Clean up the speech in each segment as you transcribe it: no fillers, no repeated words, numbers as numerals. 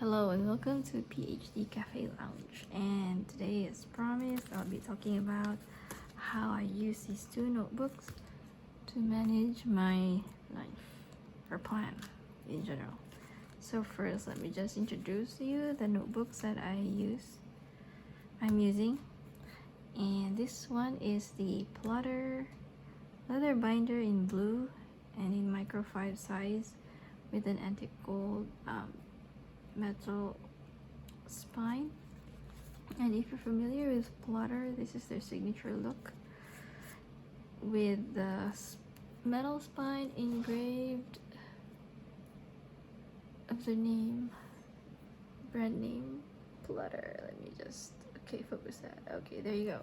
Hello and welcome to PhD Cafe Lounge, and today, as promised, I'll be talking about how I use these two notebooks to manage my life or plan in general. So first, let me just introduce to you the notebooks that I'm using. And this one is the Plotter leather binder in blue and in microfiber size with an antique gold metal spine. And if you're familiar with Plotter, this is their signature look with the metal spine engraved of their brand name, Plotter. Let me just focus that. Okay, there you go,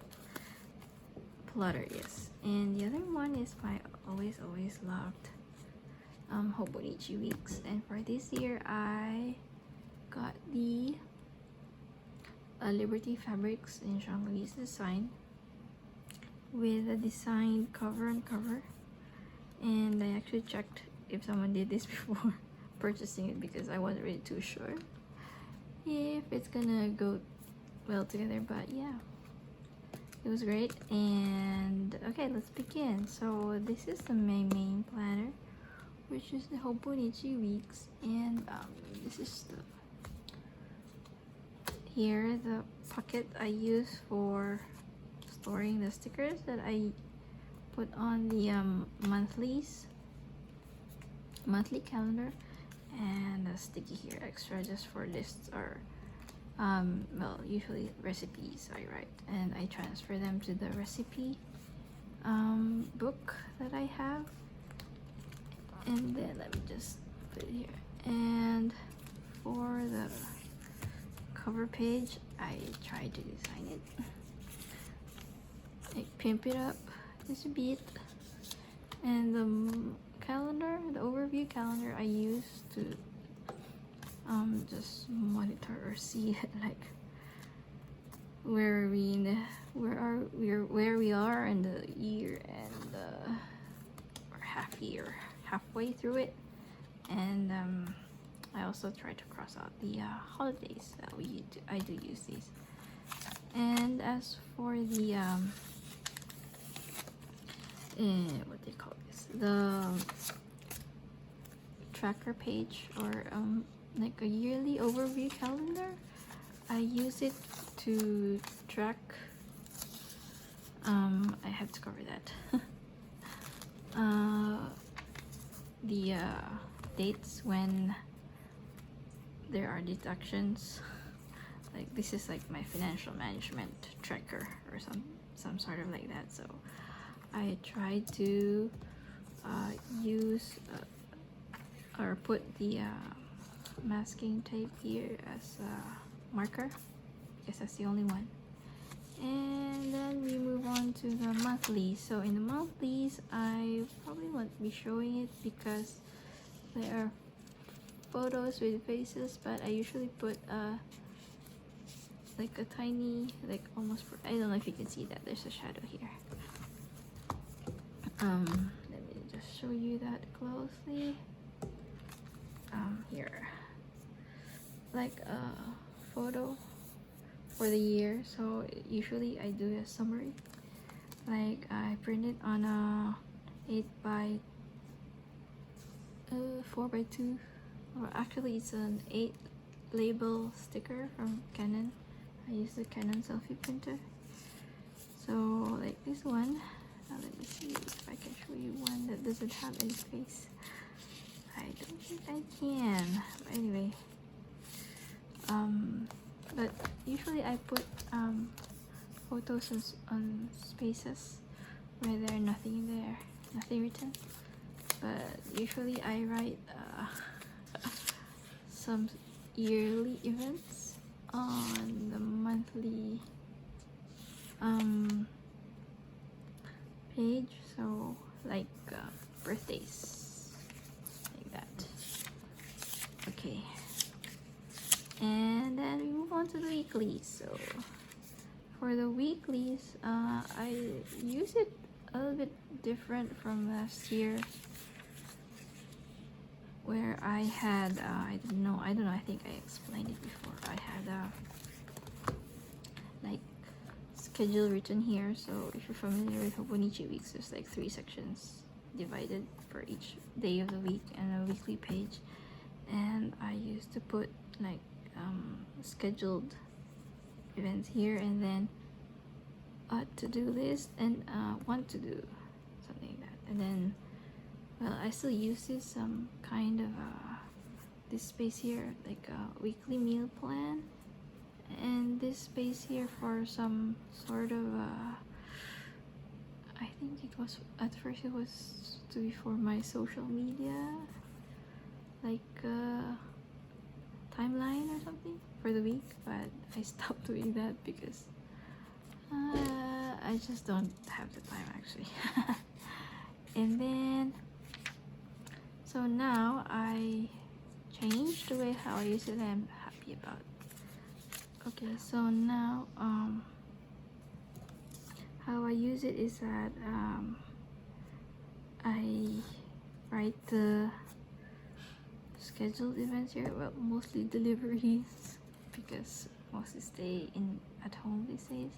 Plotter. Yes. And the other one is my always loved Hobonichi Weeks, and for this year I got the Liberty Fabrics in Jean-Louis design with a designed cover on cover, and I actually checked if someone did this before purchasing it because I wasn't really too sure if it's gonna go well together, but yeah, it was great. And okay, let's begin. So this is the main planner, which is the Hobonichi Weeks, and this is the pocket I use for storing the stickers that I put on the monthly calendar, and a sticky here extra just for lists or usually recipes I write, and I transfer them to the recipe book that I have. And then let me just put it here. And for the cover page, I tried to design it, like pimp it up just a bit. And the overview calendar I use to just monitor or see like where we are in the year, and we're halfway through it. And I also try to cross out the holidays that I do use these. And as for the what they call this, the tracker page, or like a yearly overview calendar, I use it to track I have to cover that the dates when there are deductions. Like this is like my financial management tracker or some sort of like that. So I try to use or put the masking tape here as a marker because that's the only one. And then we move on to the monthlies. So in the monthlies, I probably won't be showing it because there are photos with faces, but I usually put like a tiny, like almost, I don't know if you can see that there's a shadow here. Let me just show you that closely. Here, like a photo for the year. So usually I do a summary, like I print it on a 4x2, or actually it's an 8 label sticker from Canon. I use the Canon selfie printer. So like this one, let me see if I can show you one that doesn't have any face. I don't think I can, but anyway, but usually I put photos on spaces where there's nothing there, nothing written. But usually I write some yearly events on the monthly page. So like birthdays, like that. Okay. And then we move on to the weeklies. So for the weeklies, I use it a little bit different from last year. where I had I don't know, I think I explained it before. I had like schedule written here. So if you're familiar with Hobonichi weeks, there's like 3 sections divided for each day of the week and a weekly page. And I used to put like scheduled events here, and then a to-do list and want to do something like that. And then, well, I still use this kind of this space here like a weekly meal plan, and this space here for some sort of I think it was at first it was to be for my social media, like timeline or something for the week, but I stopped doing that because I just don't have the time actually. And then so now I changed the way how I use it, and I'm happy about. Okay, so now how I use it is that I write the scheduled events here, well, mostly deliveries because mostly stay in at home these days.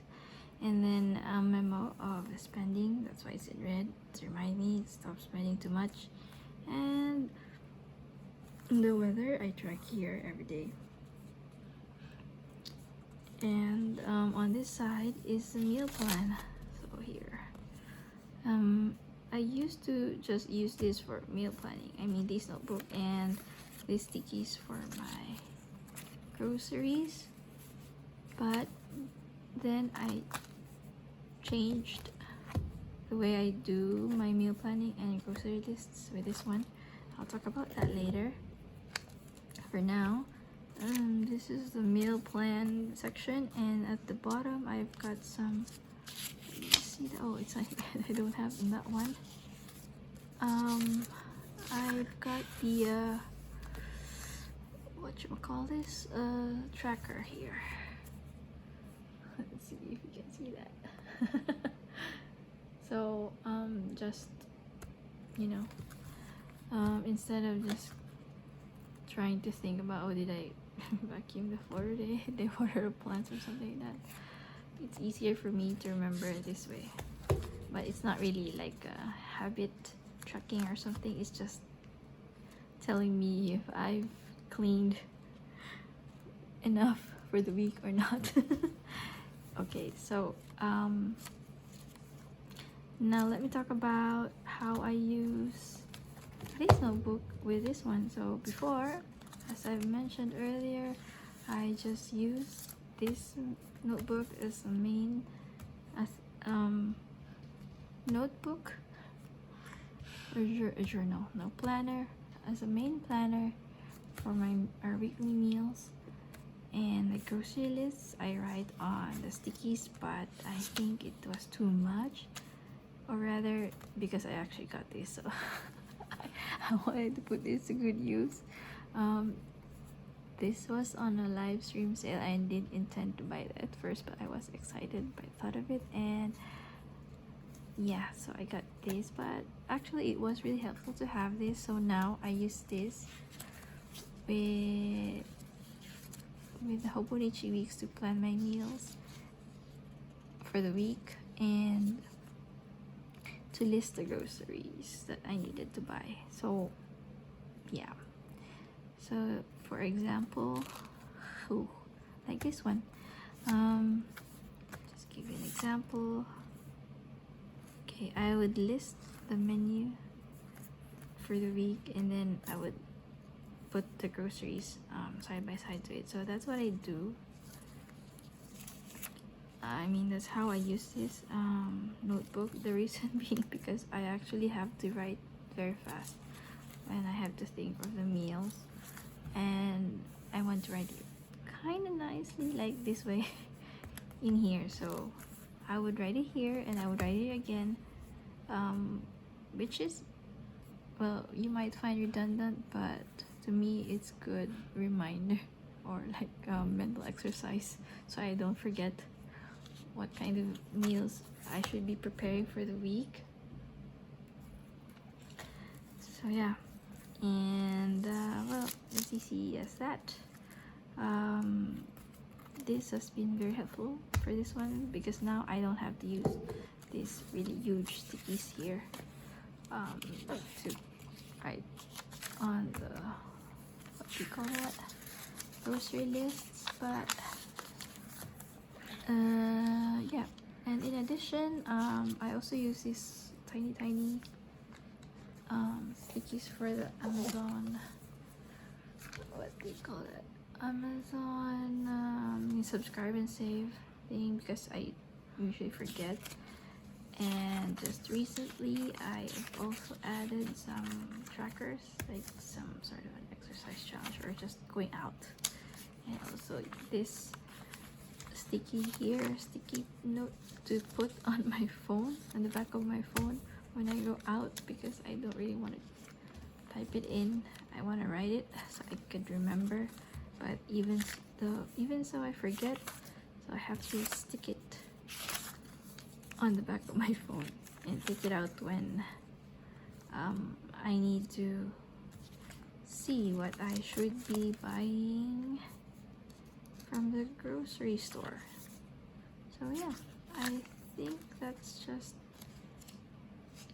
And then a memo of spending, that's why it's in red to remind me stop spending too much. And the weather I track here every day. And on this side is the meal plan. So here I used to just use this for meal planning. I mean this notebook and these stickies for my groceries, but then I changed the way I do my meal planning and grocery lists with this one. I'll talk about that later. For now, this is the meal plan section, and at the bottom I've got some, see that, oh it's not I don't have in that one. I've got the whatchamacallit, tracker here. Let's see if you can see that. So just, you know, instead of just trying to think about, oh, did I vacuum the floor today, they water the plants or something like that, it's easier for me to remember it this way. But it's not really like a habit tracking or something, it's just telling me if I've cleaned enough for the week or not. Okay, so now let me talk about how I use this notebook with this one. So before, as I've mentioned earlier, I just use this notebook as a main notebook or a journal, no, planner, as a main planner for our weekly meals. And the grocery lists I write on the stickies, but I think it was too much, or rather because I actually got this, so I wanted to put this to good use. This was on a live stream sale. I didn't intend to buy it at first, but I was excited by the thought of it, and yeah, so I got this. But actually it was really helpful to have this, so now I use this with the Hobonichi weeks to plan my meals for the week and to list the groceries that I needed to buy. So yeah, so for example, like this one, just give you an example. Okay, I would list the menu for the week, and then I would put the groceries side by side to it. So that's what I do. I mean, that's how I use this notebook. The reason being because I actually have to write very fast and I have to think of the meals, and I want to write it kind of nicely like this way in here. So I would write it here and I would write it again, which is, well, you might find redundant, but to me it's good reminder or like mental exercise, so I don't forget what kind of meals I should be preparing for the week. So yeah, And well, as easy as that. This has been very helpful for this one because now I don't have to use these really huge stickies here to write on the, what do you call that, grocery lists. But yeah, and in addition, I also use these tiny stickies for the Amazon, what do you call it, Amazon subscribe and save thing, because I usually forget. And just recently I've also added some trackers, like some sort of an exercise challenge or just going out. And also this sticky note to put on my phone, on the back of my phone when I go out, because I don't really want to type it in. I want to write it so I could remember. But even so I forget, so I have to stick it on the back of my phone and take it out when I need to see what I should be buying from the grocery store. So yeah, I think that's just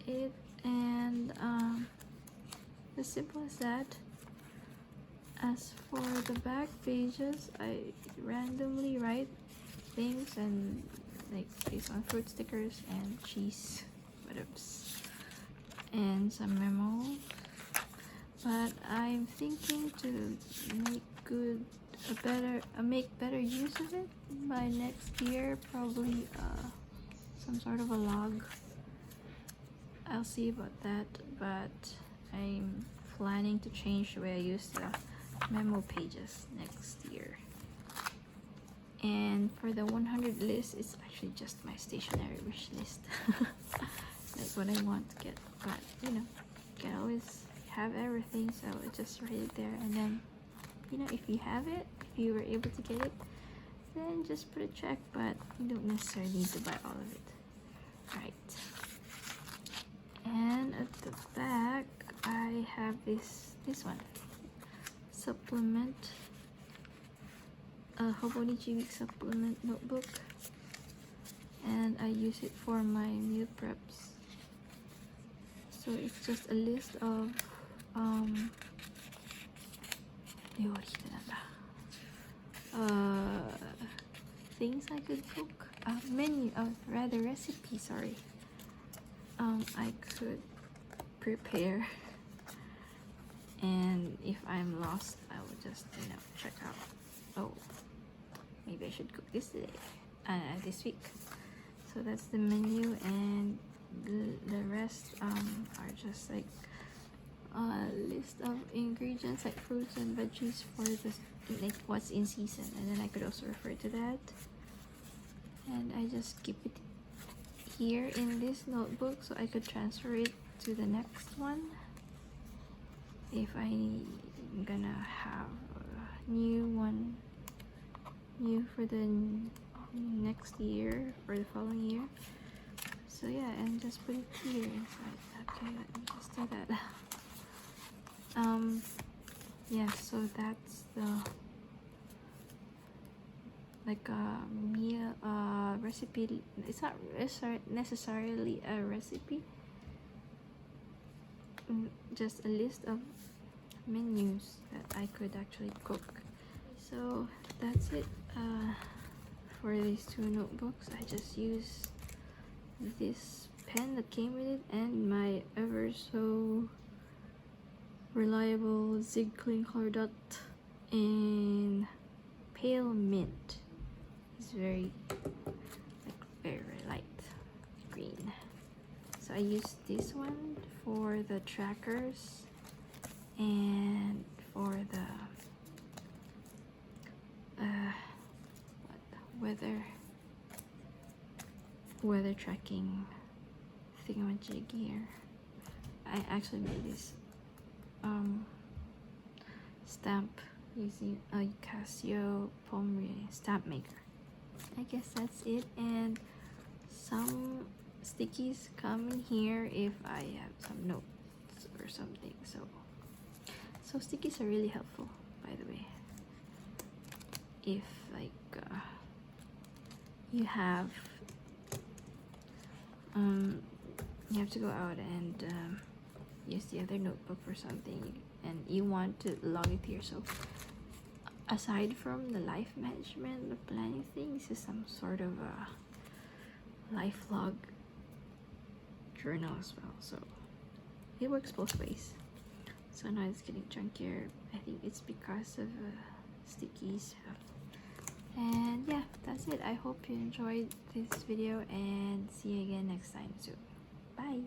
it, and as simple as that. As for the back pages, I randomly write things, and like based on fruit stickers and cheese, whatevs, and some memos. But I'm thinking to make better use of it by next year, probably some sort of a log. I'll see about that, but I'm planning to change the way I use the memo pages next year. And for the 100 list, it's actually just my stationery wish list. Like what I want to get, but you know, you can always have everything, so just write it there, and then you know, if you have it, if you were able to get it, then just put a check, but you don't necessarily need to buy all of it. Right. And at the back I have this one supplement, a Hobonichi week supplement notebook, and I use it for my meal preps. So it's just a list of things I could cook, recipe, sorry, I could prepare. And if I'm lost, I will just, you know, check out, oh, maybe I should cook this today, this week. So that's the menu, and the rest are just like a list of ingredients, like fruits and veggies for the, like what's in season, and then I could also refer to that. And I just keep it here in this notebook so I could transfer it to the next one if I'm gonna have a new one, new for the next year, for the following year. So yeah, and just put it here inside. Okay, let me just do that. Yeah, so that's the like a meal recipe. It's not necessarily a recipe, just a list of menus that I could actually cook. So that's it for these two notebooks. I just use this pen that came with it and my ever so reliable Zig Clean Color Dot in pale mint. It's very light green. So I use this one for the trackers and for the weather tracking thingamajig here. I actually made this stamp using a Casio Pommery stamp maker. I guess that's it, and some stickies come in here if I have some notes or something. So So stickies are really helpful, by the way. If like you have to go out and use the other notebook for something, and you want to log it to yourself. Aside from the life management, the planning thing, this is some sort of a life log journal as well. So it works both ways. So now it's getting chunkier. I think it's because of stickies. And yeah, that's it. I hope you enjoyed this video and see you again next time soon. Bye!